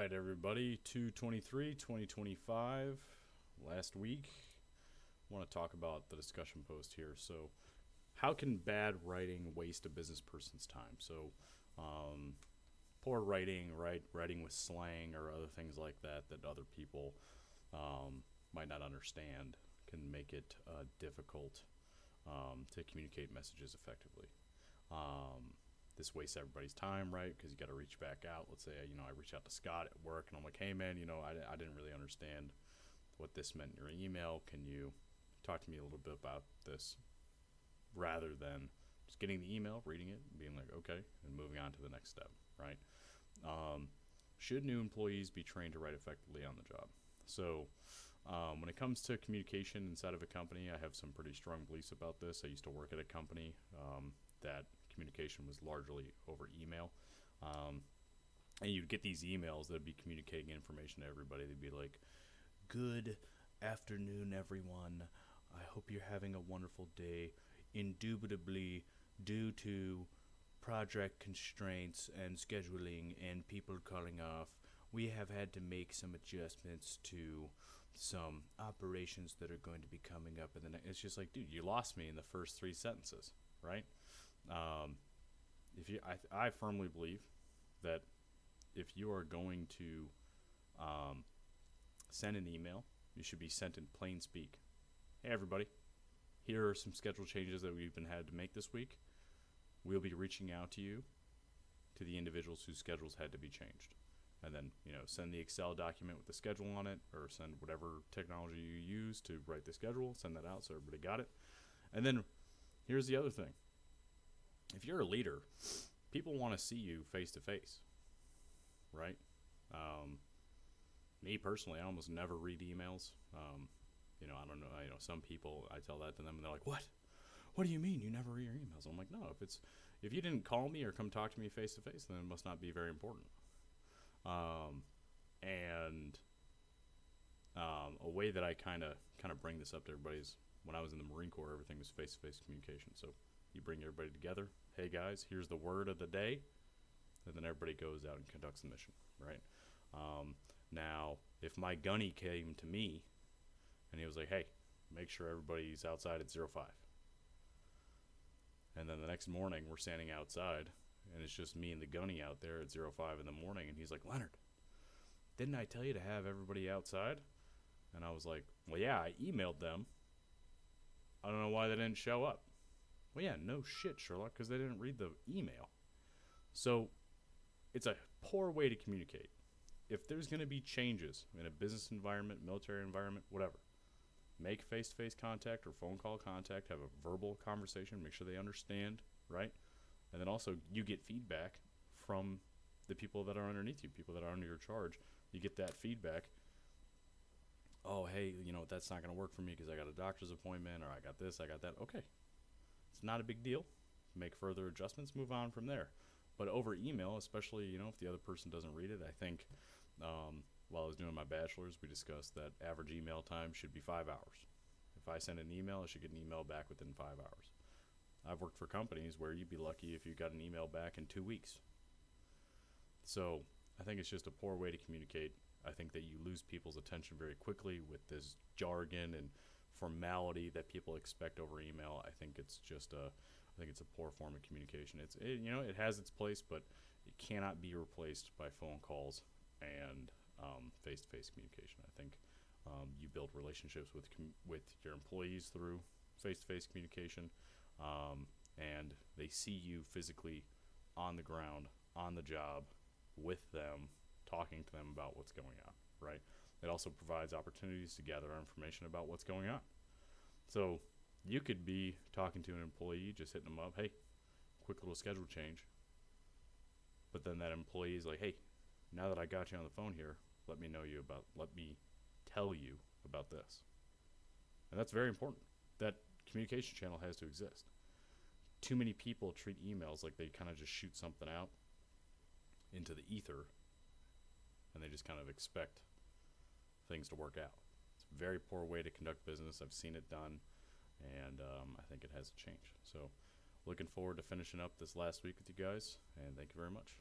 right, everybody. 2/23/2025. Last week. I want to talk about the discussion post here. So, how can bad writing waste a business person's time? So, poor writing, right? Writing with slang or other things like that that other people might not understand can make it difficult to communicate messages effectively. This wastes everybody's time, right? Because you got to reach back out. Let's say, I reach out to Scott at work and I'm like, hey, man, I didn't really understand what this meant in your email. Can you talk to me a little bit about this? Rather than just getting the email, reading it, and being like, okay, and moving on to the next step, right? Should new employees be trained to write effectively on the job? So, when it comes to communication inside of a company, I have some pretty strong beliefs about this. I used to work at a company that communication was largely over email. And you'd get these emails that would be communicating information to everybody. They'd be like, good afternoon, everyone. I hope you're having a wonderful day. Indubitably, due to project constraints and scheduling and people calling off, we have had to make some adjustments to some operations that are going to be coming up in the next. It's just like, dude, you lost me in the first three sentences, right? I firmly believe that if you are going to send an email, you should be sent in plain speak. Hey, everybody, here are some schedule changes that we've been had to make this week. We'll be reaching out to you, to the individuals whose schedules had to be changed. And then, send the Excel document with the schedule on it, or send whatever technology you use to write the schedule, send that out so everybody got it. And then here's the other thing. If you're a leader, people want to see you face to face, right? Me personally, I almost never read emails. I don't know. Some people, I tell that to them, and they're like, "What? What do you mean you never read your emails?" I'm like, "No. If you didn't call me or come talk to me face to face, then it must not be very important." A way that I kind of bring this up to everybody is when I was in the Marine Corps, everything was face to face communication. So you bring everybody together. Hey guys, here's the word of the day, and then everybody goes out and conducts the mission, right? Now, if my gunny came to me and he was like, hey, make sure everybody's outside at 05. And then the next morning we're standing outside and it's just me and the gunny out there at 05 in the morning, and he's like, Leonard, didn't I tell you to have everybody outside? And I was like, well, yeah, I emailed them. I don't know why they didn't show up. Well, yeah, no shit, Sherlock, because they didn't read the email. So it's a poor way to communicate. If there's going to be changes in a business environment, military environment, whatever, make face-to-face contact or phone call contact, have a verbal conversation, make sure they understand, right? And then also you get feedback from the people that are underneath you, people that are under your charge. You get that feedback. Oh, hey, that's not going to work for me because I got a doctor's appointment, or I got this, I got that. Okay. It's not a big deal. Make further adjustments, move on from there. But over email, especially, if the other person doesn't read it, I think while I was doing my bachelor's, we discussed that average email time should be 5 hours. If I send an email, I should get an email back within 5 hours. I've worked for companies where you'd be lucky if you got an email back in 2 weeks. So I think it's just a poor way to communicate. I think that you lose people's attention very quickly with this jargon and formality that people expect over email. I think it's a poor form of communication. It has its place, but it cannot be replaced by phone calls and face-to-face communication. I think you build relationships with your employees through face-to-face communication, and they see you physically on the ground, on the job, with them, talking to them about what's going on, right? It also provides opportunities to gather information about what's going on. So you could be talking to an employee, just hitting them up, hey, quick little schedule change. But then that employee is like, hey, now that I got you on the phone here, let me tell you about this. And that's very important. That communication channel has to exist. Too many people treat emails like they kind of just shoot something out into the ether, and they just kind of expect things to work out. It's a very poor way to conduct business. I've seen it done, and I think it has to change. So looking forward to finishing up this last week with you guys, and thank you very much.